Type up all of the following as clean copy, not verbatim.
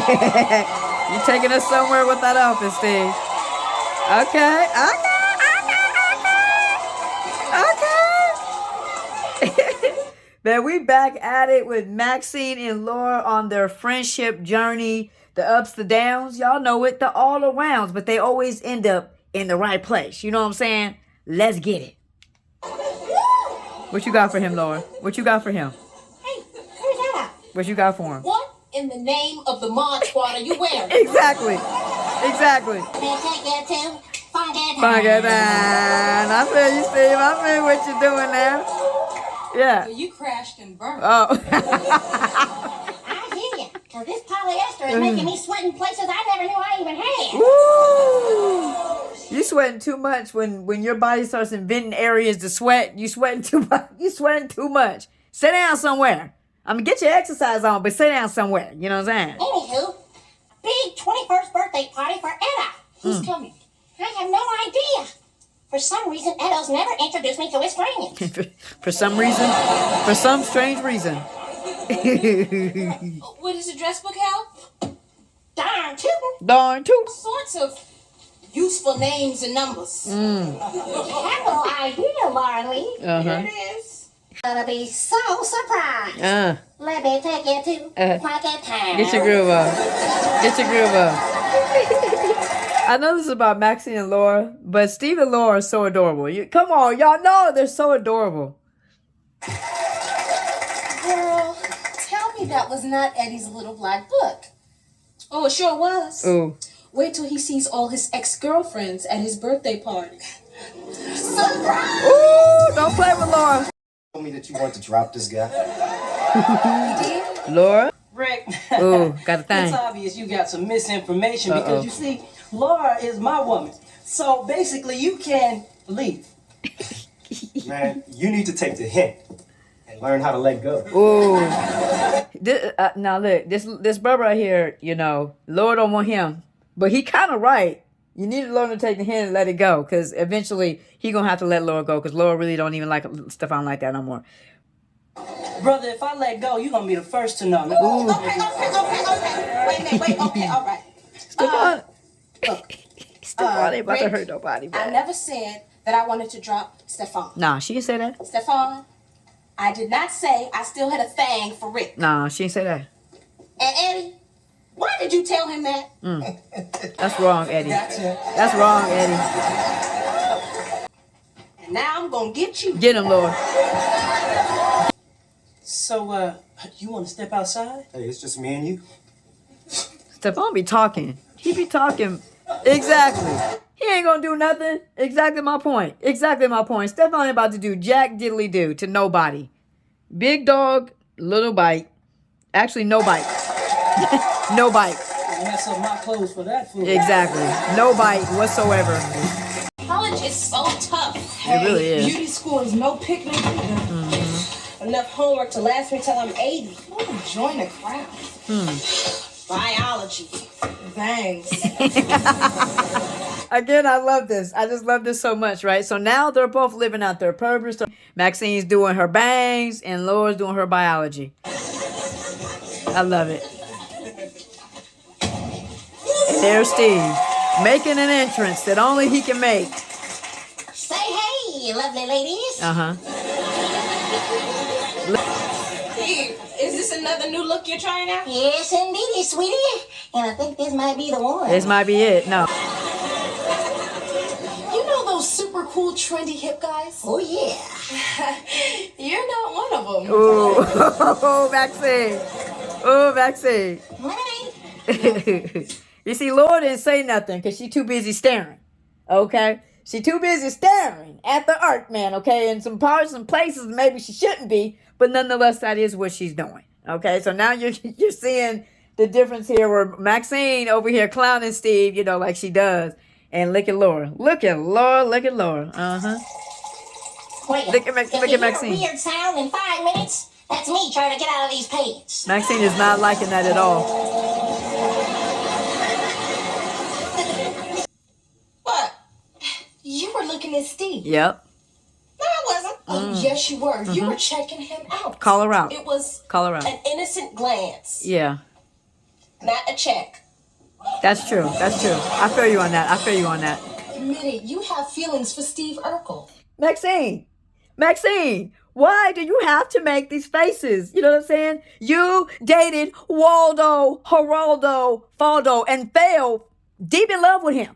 You taking us somewhere with that outfit, Steve. Okay. Man, we back at it with Maxine and Laura on their friendship journey. The ups, the downs, y'all know it, the all arounds, but they always end up in the right place. You know what I'm saying? Let's get it. What you got for him, Laura? What you got for him? Hey, where's that? What you got for him? What in the name of the Mod Squad are you wearing? Exactly. Funky down. I feel you, Steve. I feel what you're doing now. Yeah. Well, you crashed and burned. Oh. I hear you, because this polyester is making me sweat in places I never knew I even had. Woo! You sweating too much when your body starts inventing areas to sweat. You sweating too much. You sweating too much. Sit down somewhere. Get your exercise on, but sit down somewhere. You know what I'm saying? Anywho, big 21st birthday party for Edda. Who's coming? I have no idea. For some reason, Edo's never introduced me to his friends. For some reason, for some strange reason. What does the dress book have? Darn tootin'. Darn too. All sorts of useful names and numbers. Hello idea, Marley. Here it is. Gonna be so surprised. Let me take you to Pocket Town. Get your groove on. Get your groove on. I know this is about Maxine and Laura, but Steve and Laura are so adorable. Come on, y'all know they're so adorable. Girl, tell me that was not Eddie's little black book. Oh, it sure was. Ooh. Wait till he sees all his ex-girlfriends at his birthday party. Surprise! Ooh, don't play with Laura. Told me that you want to drop this guy. You did? Laura? Rick, Ooh, got a thing. it's obvious you got some misinformation because you see, Laura is my woman. So basically, you can leave. Man, you need to take the hint and learn how to let go. Ooh. Now look, this brother right here, Laura don't want him, but he kind of right. You need to learn to take the hint and let it go, because eventually he gonna have to let Laura go, because Laura really don't even like Stefan like that no more. Brother, if I let go, you're going to be the first to know. Okay. Wait a minute, okay, all right. Stefan, Stefan ain't about to Rick, hurt nobody. I Man. never said that I wanted to drop Stefan. Nah, she didn't say that. Stefan, I did not say I still had a thing for Rick. Nah, she didn't say that. And Eddie, why did you tell him that? That's wrong, Eddie. Gotcha. That's wrong, Eddie. And now I'm going to get you. Get him, Lord. So, you want to step outside? Hey, it's just me and you. Stefan be talking. He be talking. Exactly. He ain't gonna do nothing. Exactly my point. Stefan ain't about to do jack diddly do to nobody. Big dog, little bite. Actually, no bite. No bite. You mess up my clothes for that fool. Exactly. No bite whatsoever. College is so tough. It really is. Beauty school is no picnic either. Enough homework to last me till I'm 80. Ooh, join the crowd. Biology. Thanks. Again, I love this. I just love this so much, right? So now they're both living out their purpose. Maxine's doing her bangs and Laura's doing her biology. I love it. And there's Steve making an entrance that only he can make. Say hey, lovely ladies. Steve, is this another new look you're trying out? Yes, indeedy, sweetie. And I think this might be the one. This might be it. No. You know those super cool, trendy hip guys? Oh, yeah. You're not one of them. Ooh, Maxine. Ooh, Maxine. Right. You see, Laura didn't say nothing because she's too busy staring. Okay? She too busy staring at the art, man, okay? In some parts and places maybe she shouldn't be, but nonetheless, that is what she's doing. Okay? So now you're seeing the difference here where Maxine over here clowning Steve, like she does. And look at Laura. Look at Laura. Look at Laura. Wait, Look at if you Maxine. hear a weird sound in 5 minutes, that's me trying to get out of these pants. Maxine is not liking that at all. What? You were looking at Steve. Yep. No, I wasn't. Oh, yes, you were. You were checking him out. Call her out. It was Call her out. an innocent glance. Yeah. not a check. That's true. That's true. I feel you on that. I feel you on that. Admit it, you have feelings for Steve Urkel. Maxine, why do you have to make these faces? You know what I'm saying? You dated Waldo, Geraldo, Faldo, and fell deep in love with him.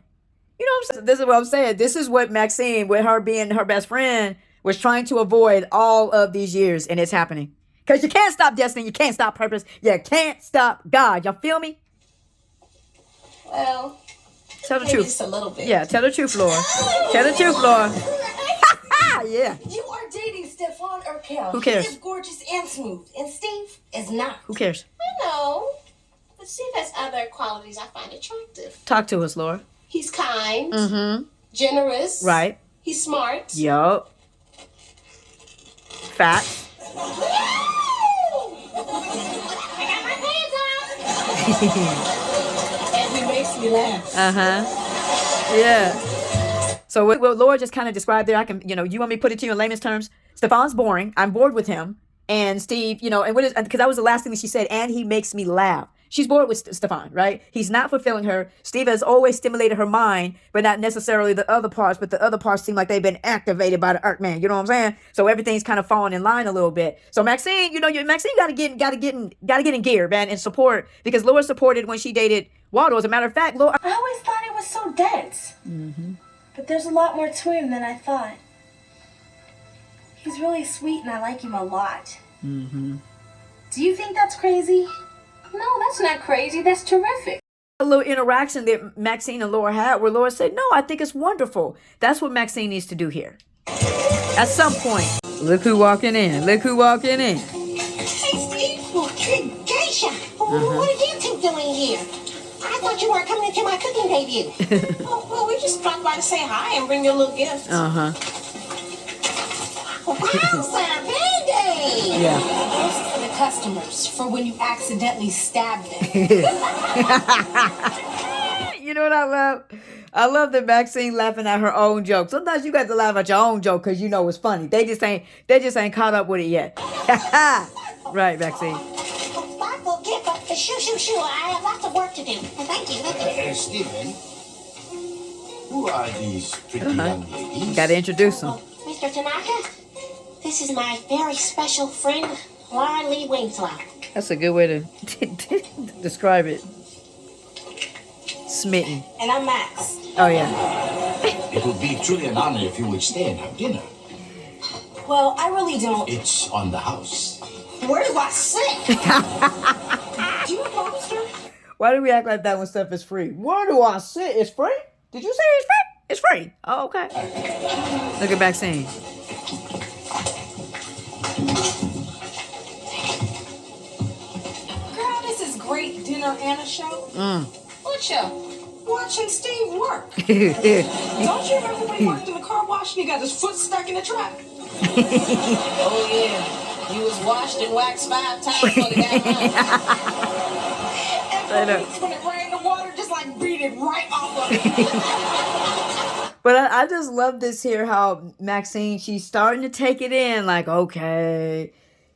You know what I'm saying? This is what I'm saying. This is what Maxine, with her being her best friend, was trying to avoid all of these years, and it's happening. Because you can't stop destiny, you can't stop purpose, you can't stop God. Y'all feel me? Well, tell the maybe truth. just a little bit. Yeah, tell the truth, Laura. Tell the truth, Laura. Yeah. You are dating Stefan Urkel. Who cares? He is gorgeous and smooth, and Steve is not. Who cares? I know. But Steve has other qualities I find attractive. Talk to us, Laura. He's kind. Mm-hmm. Generous. Right. He's smart. Yup. Facts. I got my pants on. And he makes me laugh. Uh-huh. Yeah. So what Laura just kind of described there, I can, you want me to put it to you in layman's terms? Stefan's boring. I'm bored with him. And Steve, and what is, because that was the last thing that she said, and he makes me laugh. She's bored with Stefan, right? He's not fulfilling her. Steve has always stimulated her mind, but not necessarily the other parts, but the other parts seem like they've been activated by the Earthman. You know what I'm saying? So everything's kind of falling in line a little bit. So Maxine, Maxine got to get in gear, man, and support, because Laura supported when she dated Waldo. As a matter of fact, Laura. I always thought he was so dense. Mm-hmm. But there's a lot more to him than I thought. He's really sweet and I like him a lot. Mm-hmm. Do you think that's crazy? No, that's not crazy. That's terrific. A little interaction that Maxine and Laura had where Laura said, no, I think it's wonderful. That's what Maxine needs to do here. At some point. Look who walking in. Hey, Steve. Good geisha. What are you two doing here? I thought you weren't coming into my cooking debut. Well, we just dropped by to say hi and bring you a little gift. Uh-huh. Wow, sir, Band-Aid. Yeah. Those are for the customers, for when you accidentally stab them. You know what I love? I love that Maxine laughing at her own joke. Sometimes you got to laugh at your own joke because you know it's funny. They just ain't caught up with it yet. Right, Maxine. Thoughtful gift, but shoo. I have lots of work to do. Thank you. Stephen, who are these pretty young ladies? Got to introduce them. Mr. Tanaka, this is my very special friend, Laurawinslow. That's a good way to describe it. Smitten. And I'm Max. Oh, yeah. It would be truly an honor if you would stay and have dinner. Well, I really don't. It's on the house. Where do I sit? Do you have lobster? Why do we act like that when stuff is free? Where do I sit? It's free? Did you say it's free? It's free. Oh, okay. Look at Maxine. Girl, this is great dinner and a show. What show? Watching Steve work. Don't you remember when he worked in the car wash and he got his foot stuck in the trap? Oh, yeah. He was washed and waxed 5 times before they got home. And when it rained, the water just like beat it right off of it. But I just love this here, how Maxine, she's starting to take it in, like, okay,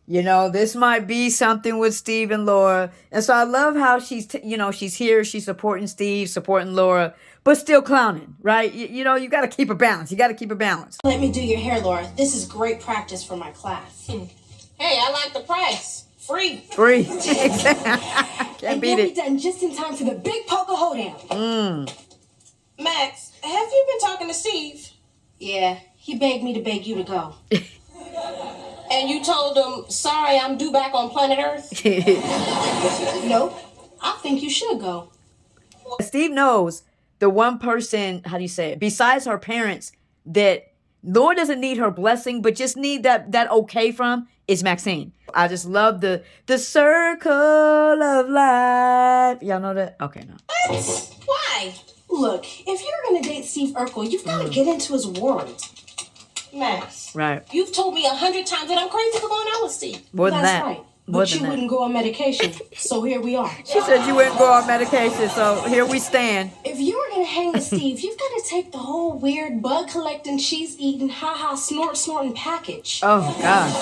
this might be something with Steve and Laura. And so I love how she's, she's here, she's supporting Steve, supporting Laura, but still clowning, right? You got to keep a balance. You got to keep a balance. Let me do your hair, Laura. This is great practice for my class. Hey, I like the price. Free. Free. Can't And beat you'll be it. done just in time for the big poker hoedown. Max, have you been talking to Steve? Yeah, he begged me to beg you to go. And you told him, sorry, I'm due back on planet Earth? Nope. I think you should go. Steve knows the one person, how do you say it, besides her parents, that Laura doesn't need her blessing, but just need that okay from, is Maxine. I just love the circle of life. Y'all know that? Okay, no. What? Why? Look, if you're going to date Steve Urkel, you've got to get into his world. Max, Right. you've told me 100 times that I'm crazy for going out with Steve. More than That's that. right. More But than you that. wouldn't go on medication, so here we are. She said you wouldn't go on medication, so here we stand. If you were going to hang with Steve, you've got to take the whole weird bug collecting, cheese eating, snorting package. Oh, gosh.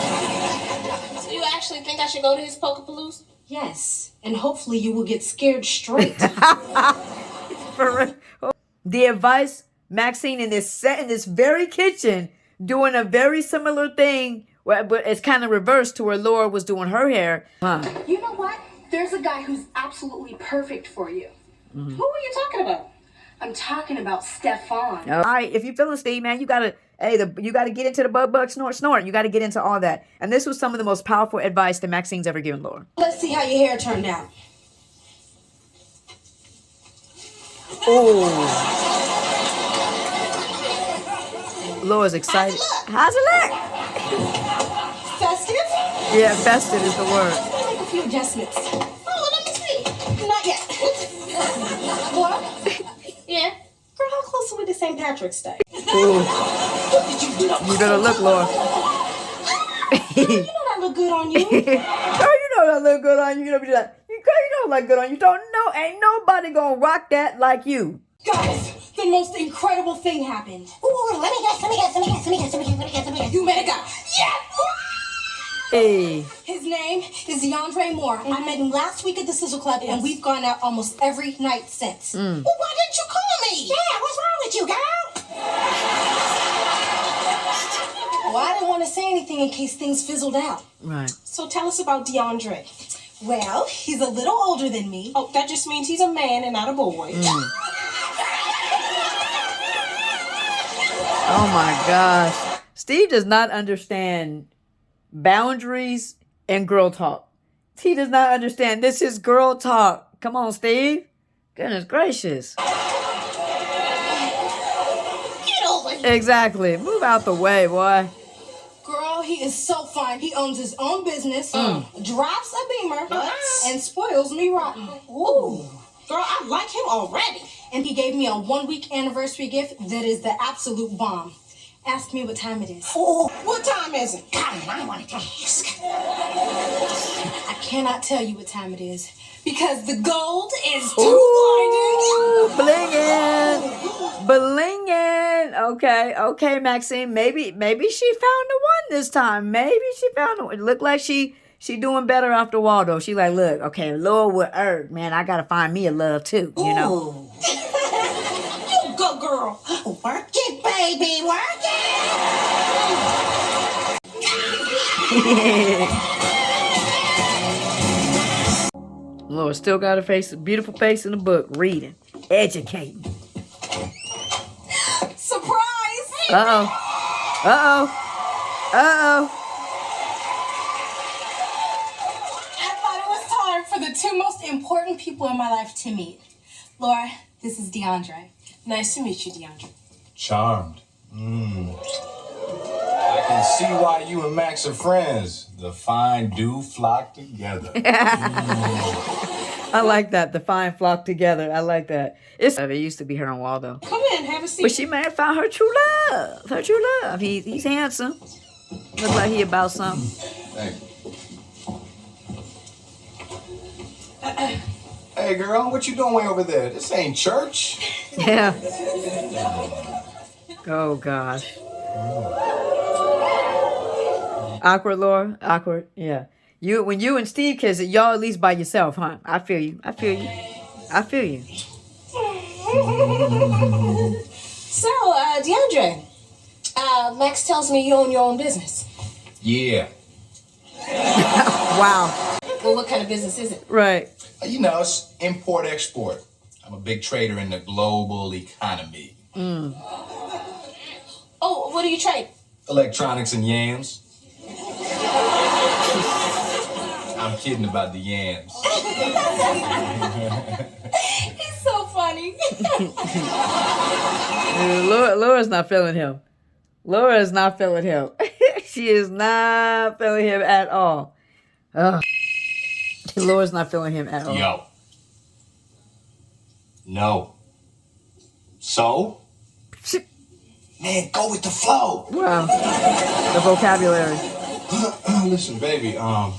So you actually think I should go to his Pokapalooza? Yes, and hopefully you will get scared straight. For real. The advice, Maxine in this very kitchen doing a very similar thing, but it's kind of reversed to where Laura was doing her hair. You know what? There's a guy who's absolutely perfect for you. Who are you talking about? I'm talking about Stefan. All right, if you're feeling Steve, man, you gotta get into the bug snort. You gotta get into all that. And this was some of the most powerful advice that Maxine's ever given Laura. Let's see how your hair turned out. Oh, Laura's excited. How's it look? Festive? Yeah, festive is the word. I'll make a few adjustments. Oh, let me see. Not yet. What? Yeah. Girl, how close are we to St. Patrick's Day? Ooh. You better look, Laura. You know that look good on you. Girl, you know that look good on you. You know that. Girl, you know like good on you. Don't know. Ain't nobody gonna rock that like you. Guys, the most incredible thing happened. Ooh, let me guess. You met a guy. Yeah! Hey. His name is DeAndre Moore. I met him last week at the Sizzle Club, and we've gone out almost every night since. Well, why didn't you call me? Yeah, what's wrong with you, girl? Well, I didn't want to say anything in case things fizzled out. Right. So tell us about DeAndre. Well, he's a little older than me. Oh, that just means he's a man and not a boy. Oh my gosh. Steve does not understand boundaries and girl talk. He does not understand. This is girl talk. Come on, Steve. Goodness gracious. Get over here. Exactly. Move out the way, boy. Girl, he is so fine. He owns his own business, drives a Beamer, and spoils me rotten. Ooh. Girl, I like him already. And he gave me a 1-week anniversary gift that is the absolute bomb. Ask me what time it is. Ooh. What time is it? Come on, I wanted to ask. I cannot tell you what time it is because the gold is too Ooh, blinding. blinging. Okay, Maxine. Maybe she found the one this time. Maybe she found the one. It looked like she doing better after Waldo. She like, look, okay, Lord with Earth, man, I gotta find me a love too, you know. Ooh. You go, girl. Work it, baby. Work it. Lord still got a beautiful face in the book, reading, educating. Surprise! Uh-oh. I thought it was time for the two most important people in my life to meet. Laura, this is DeAndre. Nice to meet you, DeAndre. Charmed. I can see why you and Max are friends. The fine do flock together. I like that. The fine flock together. I like that. It used to be her and Waldo. Come in, have a seat. But she may have found her true love. Her true love. He's handsome. Look like he about something. Thank you. Hey, girl, what you doing way over there? This ain't church. Yeah. Oh, gosh. Awkward, Laura. Awkward. Yeah. When you and Steve kiss it, y'all at least by yourself, huh? I feel you. So, DeAndre, Max tells me you own your own business. Yeah. Wow. Well, what kind of business is it? Right. You know, it's import-export. I'm a big trader in the global economy. Oh, what do you trade? Electronics and yams. I'm kidding about the yams. He's so funny. Laura's not feeling him. Laura is not feeling him. She is not feeling him at all. Laura's not feeling him at all. Yo. No. So? Man, go with the flow. Wow. The vocabulary. Listen, baby, I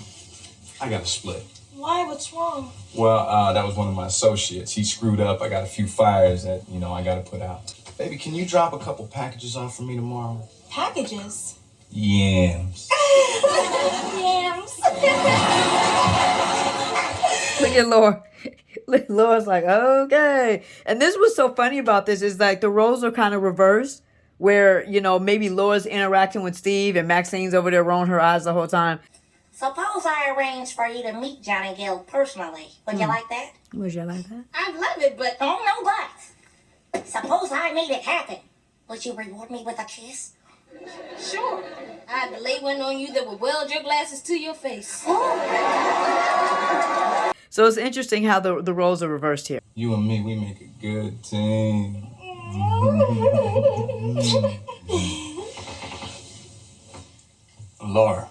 got a split. Why? What's wrong? Well, that was one of my associates. He screwed up. I got a few fires that, I got to put out. Baby, can you drop a couple packages off for me tomorrow? Packages? Yams. Yams. Look at Laura. Laura's like, okay. And this was so funny about this is like the roles are kind of reversed where, you know, maybe Laura's interacting with Steve and Maxine's over there rolling her eyes the whole time. Suppose I arranged for you to meet Johnny Gill personally. Would you like that? Would you like that? I'd love it, but oh no buts. Suppose I made it happen. Would you reward me with a kiss? Sure. I'd lay one on you that would weld your glasses to your face. So it's interesting how the roles are reversed here. You and me, we make a good team. Laura,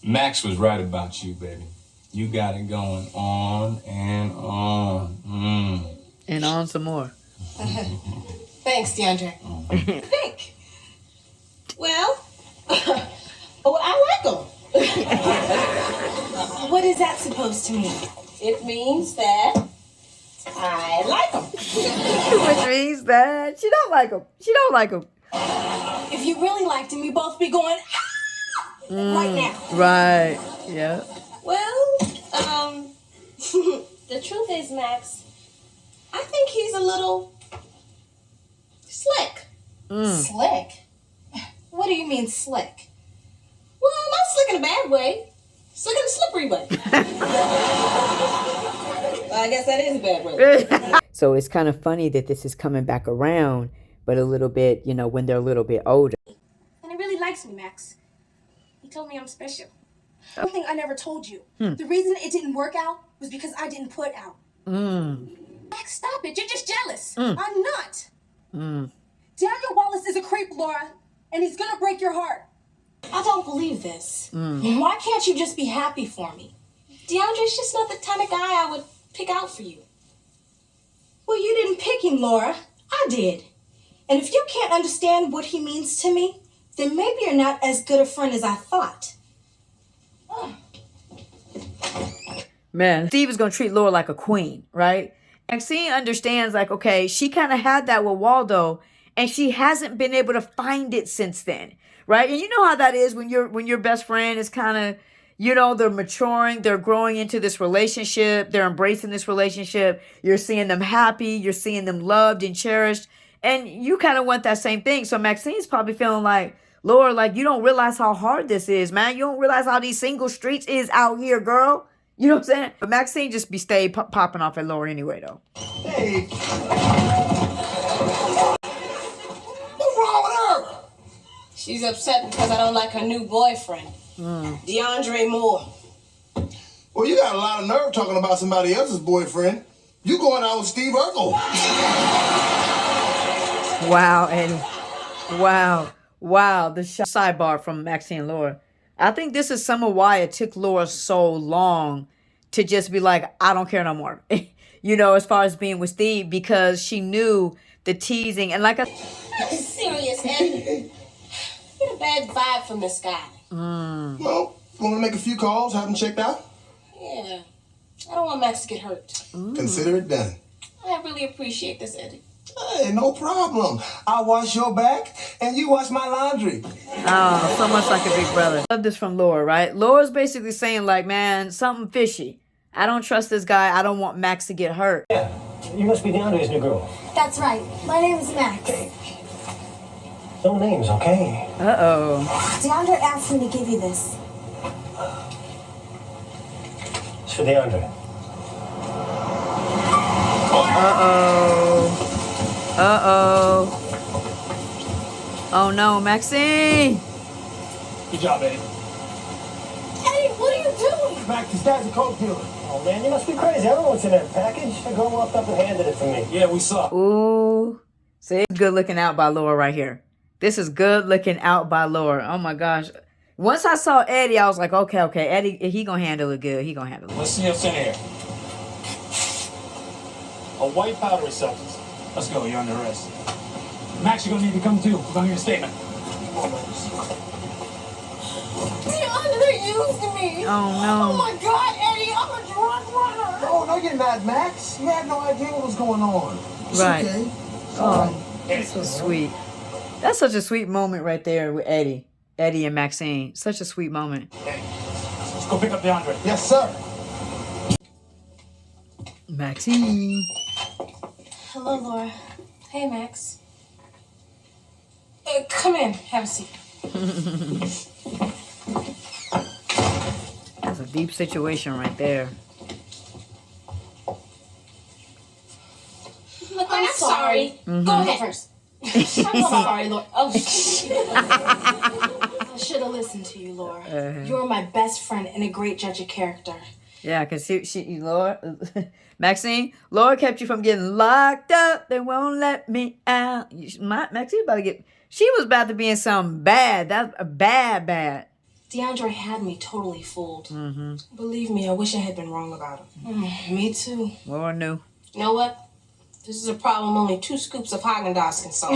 Max was right about you, baby. You got it going on and on. And on some more. Thanks, DeAndre. Think. Well, I like him. What is that supposed to mean? It means that I like him. Which means that she don't like him. She don't like him. If you really liked him, you both be going right now. Right. Yeah. Well, the truth is, Max, I think he's a little slick. Slick? What do you mean slick? Well, not slick in a bad way. Slick in a slippery way. I guess that is a bad way. So it's kind of funny that this is coming back around, but a little bit, you know, when they're a little bit older. And he really likes me, Max. He told me I'm special. One thing I never told you. The reason it didn't work out was because I didn't put out. Max, stop it. You're just jealous. I'm not. Daniel Wallace is a creep, Laura, and he's gonna break your heart. I don't believe this. Why can't you just be happy for me? DeAndre's just not the kind of guy I would pick out for you. Well, you didn't pick him, Laura. I did. And if you can't understand what he means to me, then maybe you're not as good a friend as I thought. Man, Steve is going to treat Laura like a queen, right? Maxine understands, like, okay, she kind of had that with Waldo, and she hasn't been able to find it since then, right? And you know how that is when your best friend is kind of, you know, they're maturing, they're growing into this relationship, they're embracing this relationship, you're seeing them happy, you're seeing them loved and cherished, and you kind of want that same thing. So Maxine's probably feeling like, Laura, like, you don't realize how hard this is, man. You don't realize how these single streets is out here, girl. You know what I'm saying? But Maxine just stay popping off at Laura anyway, though. Hey. What's wrong with her? She's upset because I don't like her new boyfriend, DeAndre Moore. Well, you got a lot of nerve talking about somebody else's boyfriend. You going out with Steve Urkel. Wow, Eddie. Wow. The sidebar from Maxine and Laura. I think this is some of why it took Laura so long to just be like, I don't care no more. You know, as far as being with Steve, because she knew the teasing. And like I'm serious, Eddie. Get a bad vibe from this guy. Well, you want to make a few calls, have him checked out? Yeah. I don't want Max to get hurt. Consider it done. I really appreciate this, Eddie. Hey, no problem. I'll wash your back and you wash my laundry. Oh, so much like a big brother. I love this from Laura, right? Laura's basically saying, like, man, something fishy. I don't trust this guy. I don't want Max to get hurt. Yeah, you must be DeAndre's new girl. That's right. My name is Max. No names, okay? Uh-oh. DeAndre asked me to give you this. It's for DeAndre. Uh-oh. Oh, no, Maxine. Good job, Eddie. Eddie, what are you doing? Max, this guy's a coke dealer. Oh, man, you must be crazy. I don't know what's in that package. The girl walked up and handed it to me. Yeah, we saw. Ooh. See, good looking out by Laura right here. This is good looking out by Laura. Oh, my gosh. Once I saw Eddie, I was like, okay. Eddie, he going to handle it good. He going to handle it. Let's see what's in here. A white powdery substance. Let's go, you're under arrest. Max, you're gonna need to come too. We're gonna hear a statement. DeAndre used me. Oh, no. Oh, my God, Eddie, I'm a drunk runner. No, you're not, Max. You had no idea what was going on. It's Right. okay. Oh, that's so sweet. That's such a sweet moment right there with Eddie and Maxine. Such a sweet moment. Hey, let's go pick up DeAndre. Yes, sir. Maxine. Hello, Laura. Hey, Max. Come in. Have a seat. That's a deep situation right there. Look, I'm sorry. Go ahead first. I'm sorry, Laura. Oh, I should have listened to you, Laura. You're my best friend and a great judge of character. Yeah, because Laura, Maxine, Laura kept you from getting locked up. They won't let me out. Maxine she was about to be in something bad. That's a bad. DeAndre had me totally fooled. Believe me, I wish I had been wrong about him. Me too. Laura knew. You know what? This is a problem only 2 scoops of Haagen-Dazs can solve.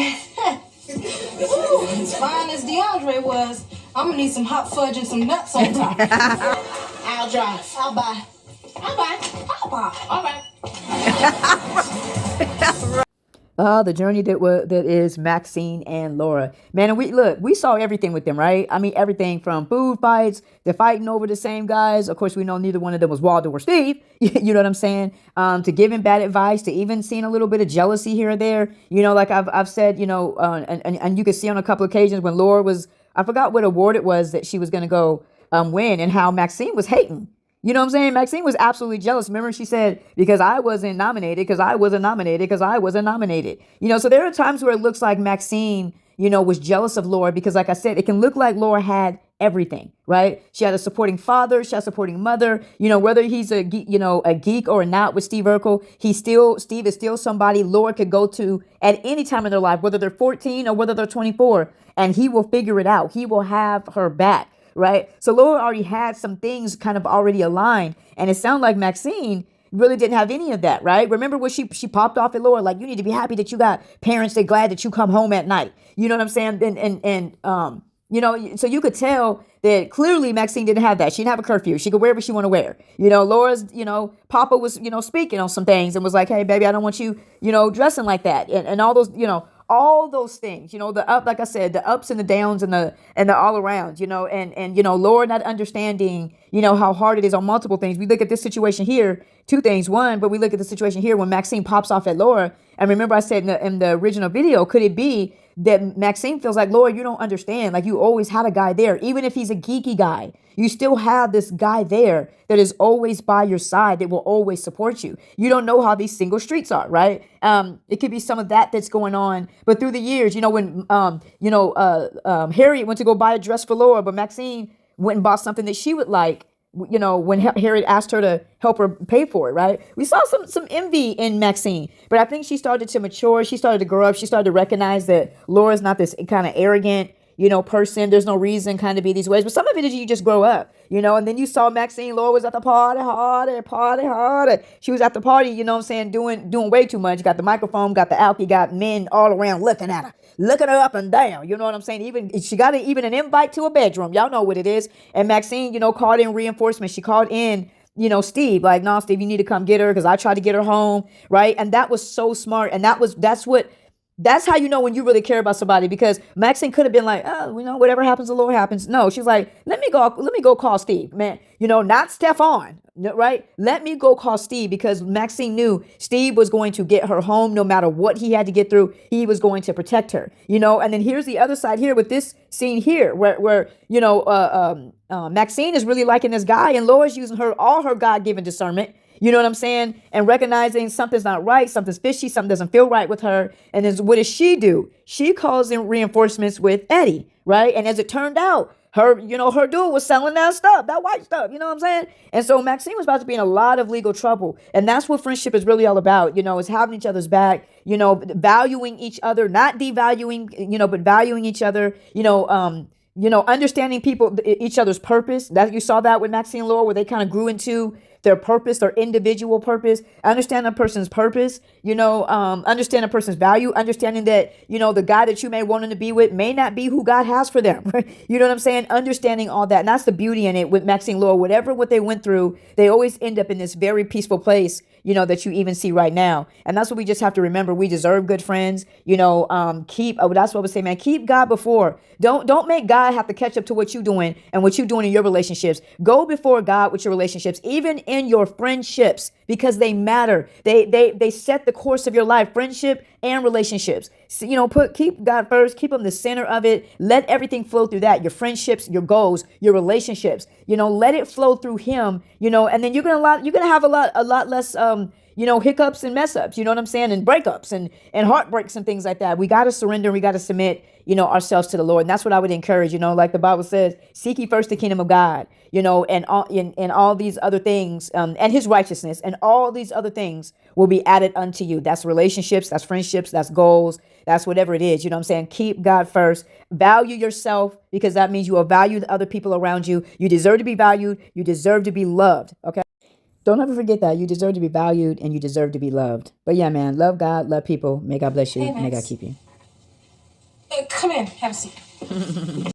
As fine as DeAndre was, I'm gonna need some hot fudge and some nuts on top. I'll drive. I'll buy. All right. The journey that is Maxine and Laura. Man, and we saw everything with them, right? I mean, everything from food fights, to fighting over the same guys. Of course, we know neither one of them was Waldo or Steve. You know what I'm saying? To giving bad advice, to even seeing a little bit of jealousy here or there. You know, like I've said, you know, and you could see on a couple of occasions when Laura was, I forgot what award it was that she was going to go win, and how Maxine was hating. You know what I'm saying? Maxine was absolutely jealous. Remember, she said, because I wasn't nominated, because I wasn't nominated, because I wasn't nominated. You know, so there are times where it looks like Maxine, you know, was jealous of Laura because, like I said, it can look like Laura had everything, right? She had a supporting father, she had a supporting mother. You know, whether he's a geek or not with Steve Urkel, Steve is still somebody Laura could go to at any time in their life, whether they're 14 or whether they're 24, and he will figure it out. He will have her back. Right. So Laura already had some things kind of already aligned. And it sounded like Maxine really didn't have any of that. Right. Remember when she popped off at Laura, like, you need to be happy that you got parents that glad that you come home at night. You know what I'm saying? And you know, so you could tell that clearly Maxine didn't have that. She didn't have a curfew. She could wear what she want to wear. You know, Laura's, you know, Papa was, you know, speaking on some things and was like, hey, baby, I don't want you, you know, dressing like that. And all those, you know, all those things, you know, like I said, the ups and the downs and the all around, you know, and, you know, Laura not understanding, you know, how hard it is on multiple things. We look at this situation here, 2 things. One, but we look at the situation here when Maxine pops off at Laura. And remember I said in the original video, could it be that Maxine feels like, Laura, you don't understand. Like, you always had a guy there. Even if he's a geeky guy, you still have this guy there that is always by your side, that will always support you. You don't know how these single streets are, right? It could be some of that's going on. But through the years, you know, when, Harriet went to go buy a dress for Laura, but Maxine went and bought something that she would like, you know, when Harriet asked her to help her pay for it, right? We saw some envy in Maxine, but I think she started to mature. She started to grow up. She started to recognize that Laura's not this kind of arrogant, you know, person. There's no reason kind of be these ways, but some of it is you just grow up, you know. And then you saw Maxine, Laura was at the party harder. She was at the party, you know what I'm saying, doing way too much. Got the microphone, got the alky, got men all around looking at her up and down. You know what I'm saying? Even she got even an invite to a bedroom. Y'all know what it is. And Maxine, you know, called in reinforcement. She called in, you know, Steve, like, no, Steve, you need to come get her because I tried to get her home, right? And that was so smart. And that's how you know when you really care about somebody, because Maxine could have been like, oh, you know, whatever happens, the Lord happens. No, she's like, let me go call Steve, man. You know, not Stefan, right? Let me go call Steve, because Maxine knew Steve was going to get her home no matter what he had to get through. He was going to protect her, you know. And then here's the other side here with this scene here where you know, Maxine is really liking this guy, and Laura's using all her God-given discernment. You know what I'm saying? And recognizing something's not right, something's fishy, something doesn't feel right with her. And then what does she do? She calls in reinforcements with Eddie, right? And as it turned out, her dude was selling that white stuff, you know what I'm saying? And so Maxine was about to be in a lot of legal trouble. And that's what friendship is really all about, you know, is having each other's back, you know, valuing each other, not devaluing, you know, but valuing each other, you know, understanding each other's purpose. That you saw that with Maxine and Laura, where they kind of grew into their purpose, their individual purpose. Understand a person's purpose, you know, understand a person's value, understanding that, you know, the guy that you may want them to be with may not be who God has for them. You know what I'm saying? Understanding all that. And that's the beauty in it with Maxine and Laura. What they went through, they always end up in this very peaceful place, you know, that you even see right now. And that's what we just have to remember. We deserve good friends. You know, that's what I would say, man. Keep God before. Don't make God have to catch up to what you're doing and what you're doing in your relationships. Go before God with your relationships, even in your friendships, because they matter. They set the course of your life, friendship and relationships. So, you know, keep God first, keep him the center of it. Let everything flow through that. Your friendships, your goals, your relationships, you know, let it flow through him, you know, and then you're gonna have a lot less you know, hiccups and mess ups, you know what I'm saying? And breakups and heartbreaks and things like that. We got to surrender. We got to submit, you know, ourselves to the Lord. And that's what I would encourage, you know, like the Bible says, seek ye first the kingdom of God, you know, and all these other things, and his righteousness, and all these other things will be added unto you. That's relationships, that's friendships, that's goals, that's whatever it is. You know what I'm saying? Keep God first. Value yourself, because that means you will value the other people around you. You deserve to be valued. You deserve to be loved. Okay. Don't ever forget that. You deserve to be valued and you deserve to be loved. But yeah, man, love God, love people. May God bless you. Hey, May God Max. keep you. Come in, have a seat.